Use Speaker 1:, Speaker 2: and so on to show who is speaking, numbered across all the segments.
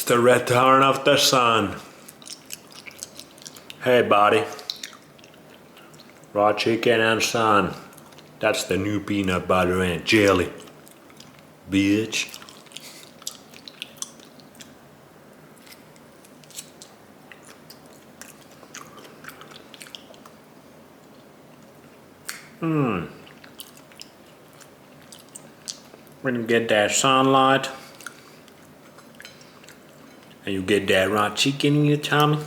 Speaker 1: It's the return of the sun. Hey buddy. Raw chicken and sun. That's the new peanut butter and jelly. Bitch. When you get that sunlight and you get that raw chicken in your tummy,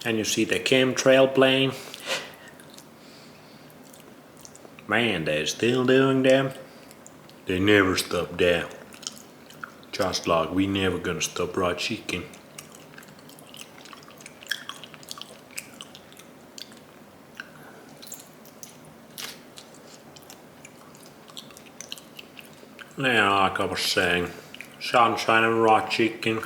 Speaker 1: and you see the chemtrail playing, man, they're still doing them. They never stop there. Just like we never gonna stop raw chicken. Now, like I was saying, sunshine and raw chicken.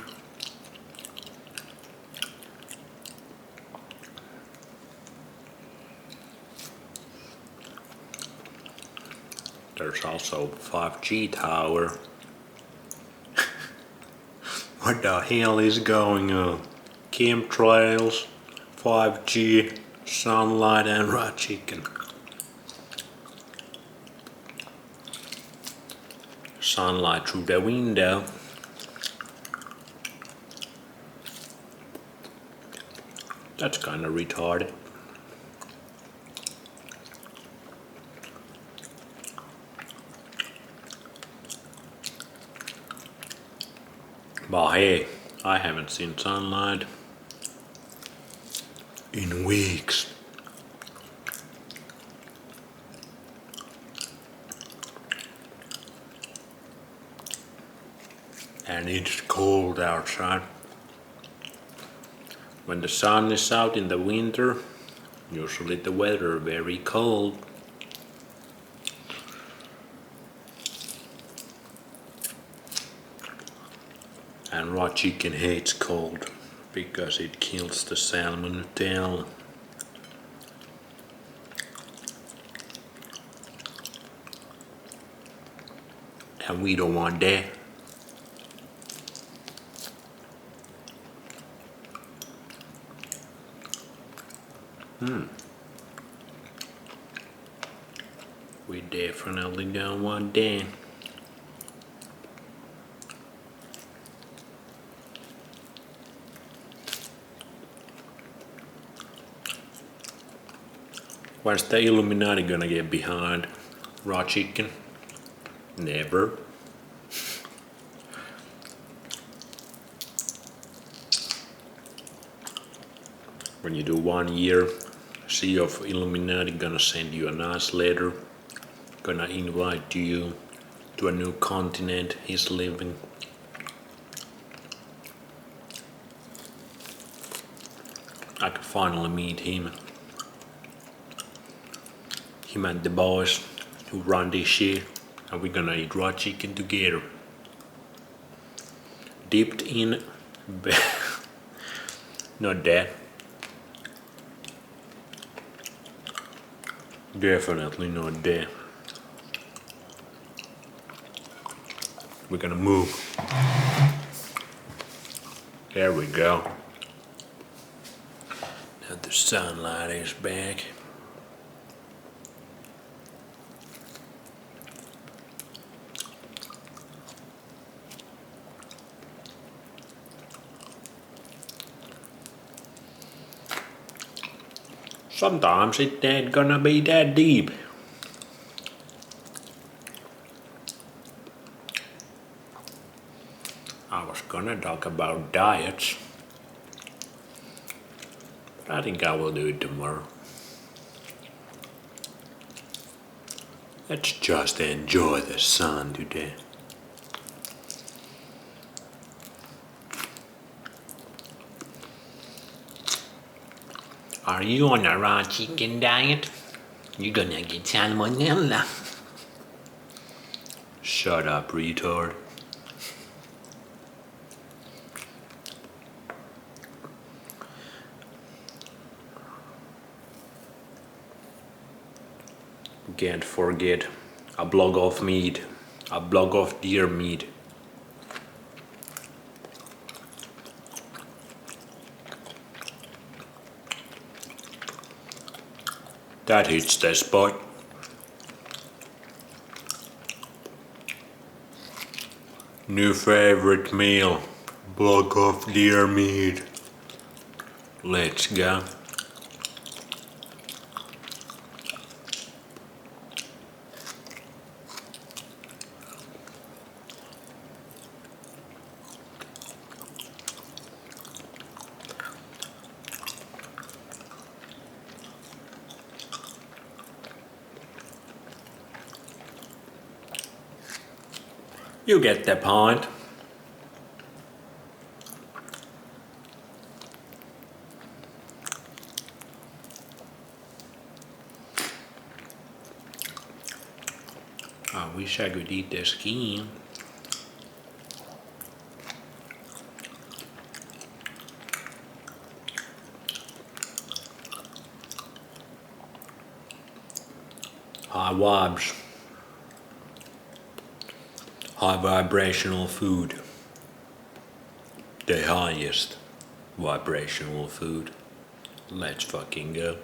Speaker 1: There's also 5G tower. What the hell is going on? Chemtrails, 5G, sunlight and raw chicken. Sunlight through the window. That's kinda retarded. But hey, I haven't seen sunlight in weeks. And it's cold outside. When the sun is out in the winter, usually the weather very cold. And raw chicken hates cold because it kills the salmonella. And we don't want that. We definitely don't want that. When's the Illuminati gonna get behind raw chicken? Never. When you do 1 year, CEO of Illuminati gonna send you a nice letter, gonna invite you to a new continent he's living. I can finally meet him. Him and the boys who run this shit, and we're gonna eat raw chicken together. Dipped in not that. Definitely not that. We're gonna move. There we go. Now the sunlight is back. Sometimes it ain't gonna be that deep. I was gonna talk about diets, but I think I will do it tomorrow. Let's just enjoy the sun today. Are you on a raw chicken diet? You're gonna get salmonella. Shut up, retard. can't forget a block of meat, a block of deer meat. That hits the spot. New favorite meal, block of deer meat. Let's go. You get the point. I wish I could eat the skin. High vibes. High vibrational food. The highest vibrational food. Let's fucking go.